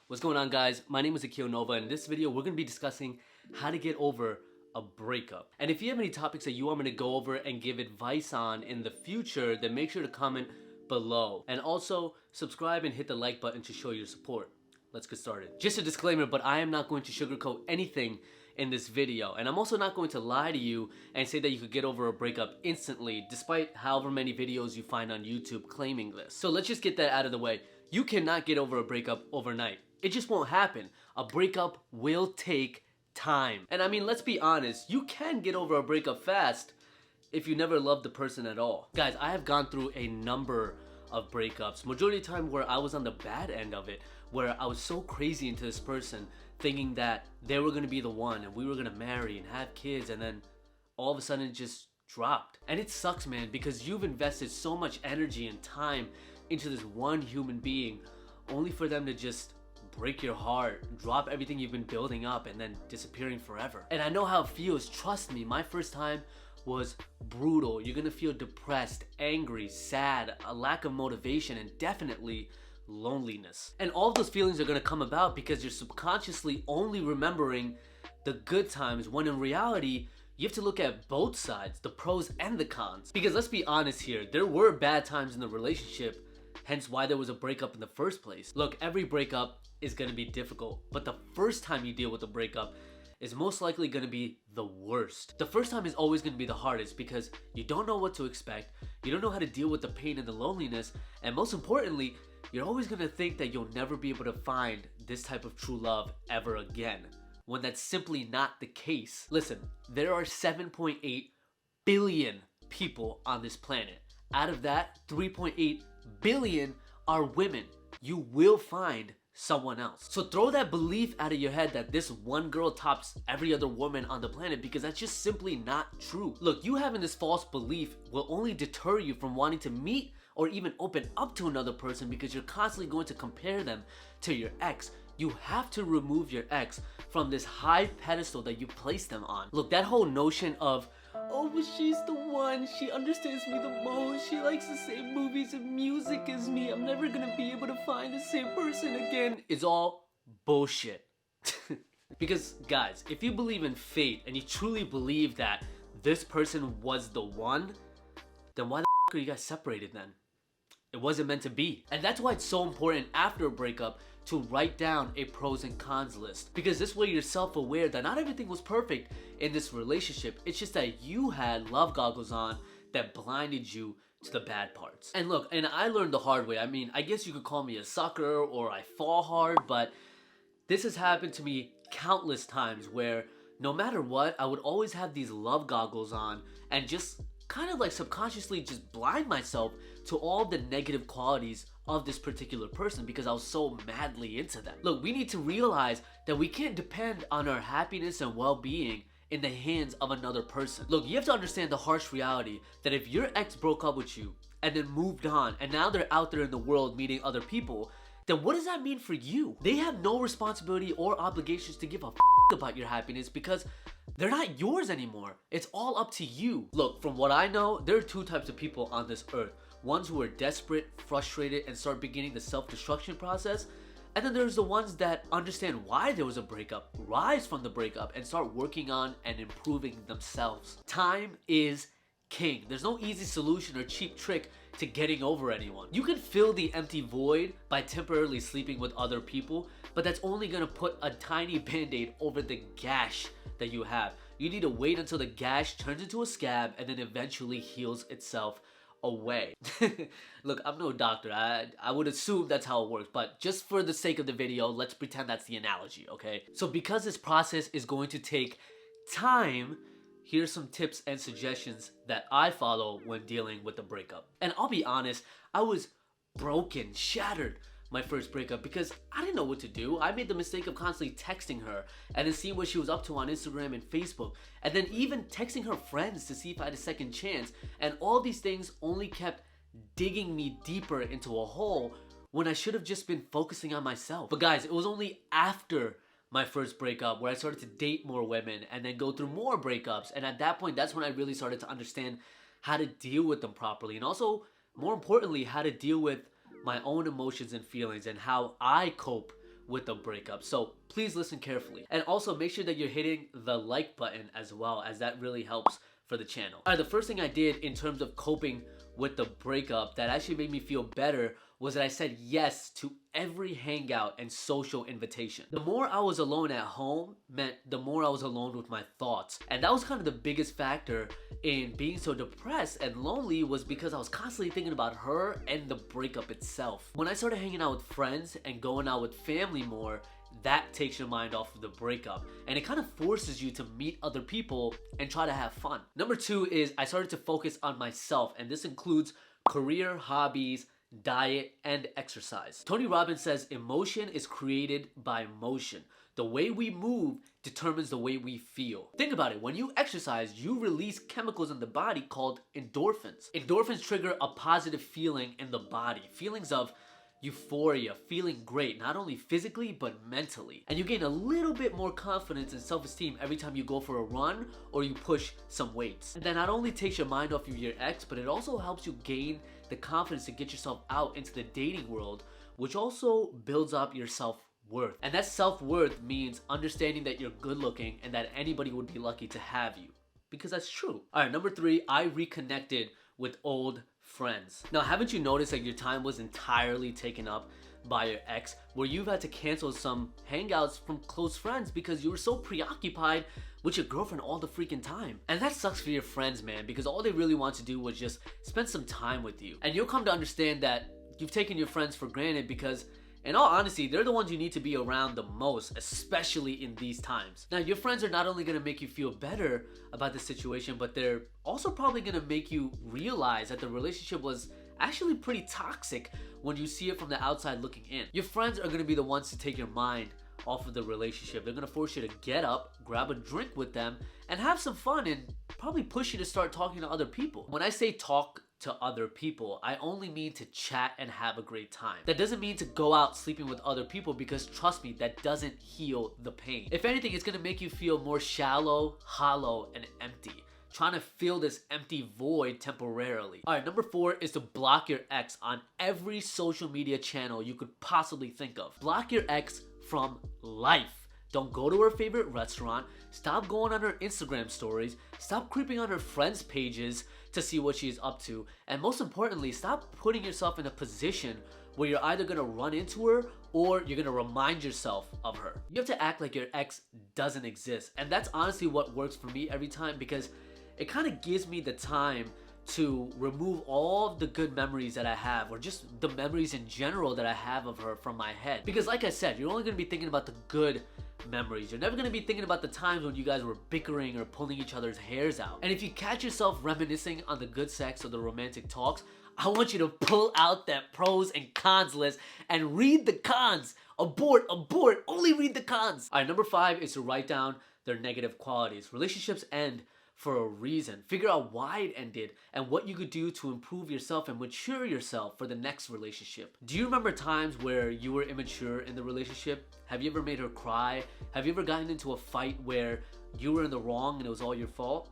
What's going on, guys? My name is Akio Nova, and in this video we're going to be discussing how to get over a breakup. And if you have any topics that you want me to go over and give advice on in the future, then make sure to comment below. And also, subscribe and hit the like button to show your support. Let's get started. Just a disclaimer, but I am not going to sugarcoat anything in this video. And I'm also not going to lie to you and say that you could get over a breakup instantly, despite however many videos you find on YouTube claiming this. So let's just get that out of the way. You cannot get over a breakup overnight. It just won't happen. A breakup will take time. And I mean, let's be honest, you can get over a breakup fast if you never loved the person at all. Guys, I have gone through a number of breakups, majority of the time where I was on the bad end of it, where I was so crazy into this person, thinking that they were gonna be the one and we were gonna marry and have kids, and then all of a sudden it just dropped. And it sucks, man, because you've invested so much energy and time into this one human being, only for them to just break your heart, drop everything you've been building up, and then disappearing forever. And I know how it feels. Trust me, my first time was brutal. You're gonna feel depressed, angry, sad, a lack of motivation, and definitely loneliness. And all of those feelings are gonna come about because you're subconsciously only remembering the good times, when in reality, you have to look at both sides, the pros and the cons. Because let's be honest here, there were bad times in the relationship, hence why there was a breakup in the first place. Look, every breakup is gonna be difficult, but the first time you deal with a breakup is most likely gonna be the worst. The first time is always gonna be the hardest because you don't know what to expect, you don't know how to deal with the pain and the loneliness, and most importantly, you're always gonna think that you'll never be able to find this type of true love ever again, when that's simply not the case. Listen, there are 7.8 billion people on this planet. Out of that, 3.8 billion are women. You will find someone else. So throw that belief out of your head that this one girl tops every other woman on the planet, because that's just simply not true. Look, you having this false belief will only deter you from wanting to meet or even open up to another person, because you're constantly going to compare them to your ex. You have to remove your ex from this high pedestal that you place them on. Look, that whole notion of, oh, but she's the one, she understands me the most, she likes the same movies and music as me, I'm never gonna be able to find the same person again, is all bullshit. Because guys, if you believe in fate and you truly believe that this person was the one, then why the f are you guys separated then? It wasn't meant to be. And that's why it's so important after a breakup to write down a pros and cons list, because this way you're self-aware that not everything was perfect in this relationship. It's just that you had love goggles on that blinded you to the bad parts. And look, and I learned the hard way. I mean, I guess you could call me a sucker or I fall hard, but this has happened to me countless times where no matter what, I would always have these love goggles on and just kind of like subconsciously just blind myself to all the negative qualities of this particular person because I was so madly into them. Look, we need to realize that we can't depend on our happiness and well-being in the hands of another person. Look, you have to understand the harsh reality that if your ex broke up with you and then moved on and now they're out there in the world meeting other people, then what does that mean for you? They have no responsibility or obligations to give a about your happiness because they're not yours anymore. It's all up to you. Look, from what I know, there are two types of people on this earth. Ones who are desperate, frustrated, and start beginning the self-destruction process. And then there's the ones that understand why there was a breakup, rise from the breakup, and start working on and improving themselves. Time is king. There's no easy solution or cheap trick to getting over anyone. You can fill the empty void by temporarily sleeping with other people, but that's only gonna put a tiny band-aid over the gash that you have. You need to wait until the gash turns into a scab and then eventually heals itself away. Look, I'm no doctor. I would assume that's how it works, but just for the sake of the video, let's pretend that's the analogy, okay? So because this process is going to take time, here's some tips and suggestions that I follow when dealing with a breakup. And I'll be honest, I was broken, shattered my first breakup because I didn't know what to do. I made the mistake of constantly texting her and then seeing what she was up to on Instagram and Facebook, and then even texting her friends to see if I had a second chance. And all these things only kept digging me deeper into a hole when I should have just been focusing on myself. But guys, it was only after my first breakup where I started to date more women and then go through more breakups, and at that point, that's when I really started to understand how to deal with them properly, and also, more importantly, how to deal with my own emotions and feelings and how I cope with a breakup. So please listen carefully. And also make sure that you're hitting the like button as well, as that really helps for the channel. Alright, the first thing I did in terms of coping with the breakup that actually made me feel better was that I said yes to every hangout and social invitation. The more I was alone at home meant the more I was alone with my thoughts. And that was kind of the biggest factor in being so depressed and lonely, was because I was constantly thinking about her and the breakup itself. When I started hanging out with friends and going out with family more, that takes your mind off of the breakup, and it kind of forces you to meet other people and try to have fun. Number 2 is I started to focus on myself, and this includes career, hobbies, diet, and exercise. Tony Robbins says emotion is created by motion. The way we move determines the way we feel. Think about it. When you exercise, you release chemicals in the body called endorphins. Endorphins trigger a positive feeling in the body. Feelings of euphoria, feeling great, not only physically but mentally. And you gain a little bit more confidence and self-esteem every time you go for a run or you push some weights. And that not only takes your mind off of your ex, but it also helps you gain the confidence to get yourself out into the dating world, which also builds up your self-worth. And that self-worth means understanding that you're good looking and that anybody would be lucky to have you. Because that's true. Alright, number 3, I reconnected with old friends. Now, haven't you noticed that your time was entirely taken up by your ex, where you've had to cancel some hangouts from close friends because you were so preoccupied with your girlfriend all the freaking time? And that sucks for your friends, man, because all they really want to do was just spend some time with you. And you'll come to understand that you've taken your friends for granted because, in all honesty, they're the ones you need to be around the most, especially in these times. Now, your friends are not only going to make you feel better about the situation, but they're also probably going to make you realize that the relationship was actually pretty toxic when you see it from the outside looking in. Your friends are going to be the ones to take your mind off of the relationship. They're going to force you to get up, grab a drink with them, and have some fun, and probably push you to start talking to other people. When I say talk to other people, I only mean to chat and have a great time. That doesn't mean to go out sleeping with other people, because trust me, that doesn't heal the pain. If anything, it's gonna make you feel more shallow, hollow, and empty, trying to fill this empty void temporarily. Alright, number 4 is to block your ex on every social media channel you could possibly think of. Block your ex from life. Don't go to her favorite restaurant. Stop going on her Instagram stories. Stop creeping on her friends' pages to see what she's up to. And most importantly, stop putting yourself in a position where you're either gonna run into her or you're gonna remind yourself of her. You have to act like your ex doesn't exist. And that's honestly what works for me every time, because it kind of gives me the time to remove all of the good memories that I have, or just the memories in general that I have of her, from my head. Because like I said, you're only gonna be thinking about the good memories. You're never gonna be thinking about the times when you guys were bickering or pulling each other's hairs out. And if you catch yourself reminiscing on the good sex or the romantic talks, I want you to pull out that pros and cons list and read the cons. Abort, abort, only read the cons. Alright, number 5 is to write down their negative qualities. Relationships end for a reason. Figure out why it ended and what you could do to improve yourself and mature yourself for the next relationship. Do you remember times where you were immature in the relationship? Have you ever made her cry? Have you ever gotten into a fight where you were in the wrong and it was all your fault?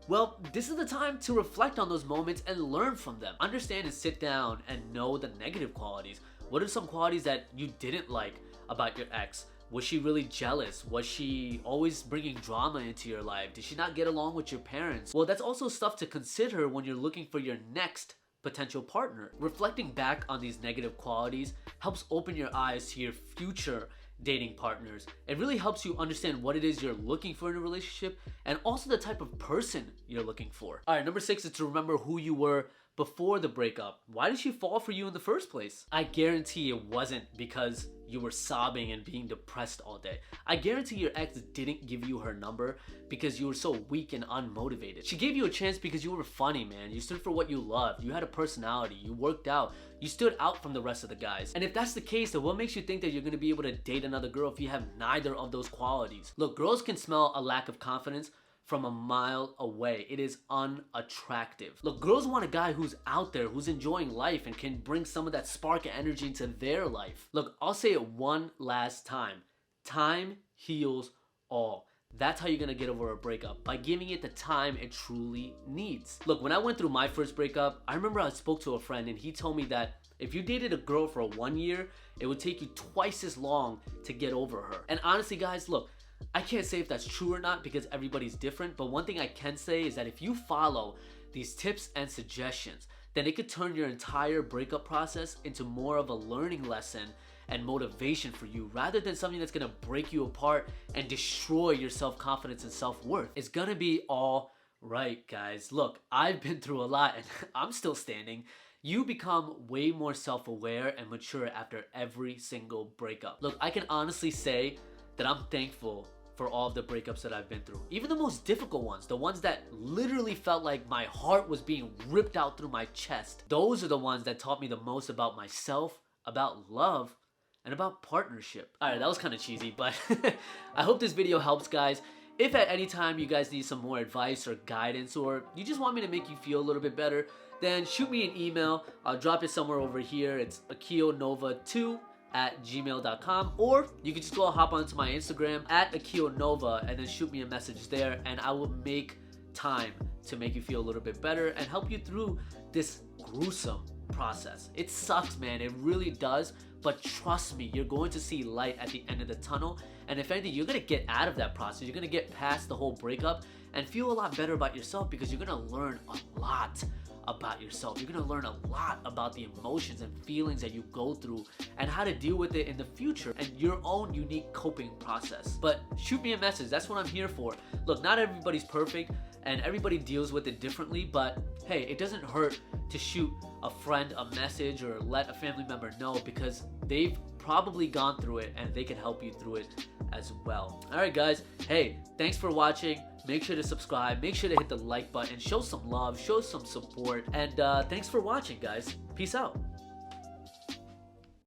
Well, this is the time to reflect on those moments and learn from them. Understand and sit down and know the negative qualities. What are some qualities that you didn't like about your ex? Was she really jealous? Was she always bringing drama into your life? Did she not get along with your parents? Well, that's also stuff to consider when you're looking for your next potential partner. Reflecting back on these negative qualities helps open your eyes to your future dating partners. It really helps you understand what it is you're looking for in a relationship, and also the type of person you're looking for. Alright, number 6 is to remember who you were before the breakup. Why did she fall for you in the first place? I guarantee it wasn't because you were sobbing and being depressed all day. I guarantee your ex didn't give you her number because you were so weak and unmotivated. She gave you a chance because you were funny, man. You stood for what you loved. You had a personality. You worked out. You stood out from the rest of the guys. And if that's the case, then what makes you think that you're gonna be able to date another girl if you have neither of those qualities? Look, girls can smell a lack of confidence from a mile away. It is unattractive. Look, girls want a guy who's out there, who's enjoying life and can bring some of that spark and energy into their life. Look, I'll say it one last time. Time heals all. That's how you're gonna get over a breakup, by giving it the time it truly needs. Look, when I went through my first breakup, I remember I spoke to a friend and he told me that if you dated a girl for 1 year it would take you twice as long to get over her. And honestly, guys, look, I can't say if that's true or not because everybody's different, but one thing I can say is that if you follow these tips and suggestions, then it could turn your entire breakup process into more of a learning lesson and motivation for you rather than something that's gonna break you apart and destroy your self-confidence and self-worth. It's gonna be all right, guys. Look, I've been through a lot and I'm still standing. You become way more self-aware and mature after every single breakup. Look, I can honestly say that I'm thankful for all of the breakups that I've been through. Even the most difficult ones, the ones that literally felt like my heart was being ripped out through my chest. Those are the ones that taught me the most about myself, about love, and about partnership. Alright, that was kind of cheesy, but I hope this video helps, guys. If at any time you guys need some more advice or guidance, or you just want me to make you feel a little bit better, then shoot me an email. I'll drop it somewhere over here. It's akionova2@gmail.com, or you can just go hop onto my Instagram @akionova and then shoot me a message there, and I will make time to make you feel a little bit better and help you through this gruesome process. It sucks, man, it really does, but trust me, you're going to see light at the end of the tunnel, and if anything, you're gonna get out of that process. You're gonna get past the whole breakup and feel a lot better about yourself because you're gonna learn a lot about yourself. You're gonna learn a lot about the emotions and feelings that you go through and how to deal with it in the future and your own unique coping process. But shoot me a message, that's what I'm here for. Look, not everybody's perfect and everybody deals with it differently, but hey, it doesn't hurt to shoot a friend a message or let a family member know because they've probably gone through it and they can help you through it as well. Alright guys, hey, thanks for watching. Make sure to subscribe, make sure to hit the like button, show some love, show some support, and thanks for watching, guys. Peace out.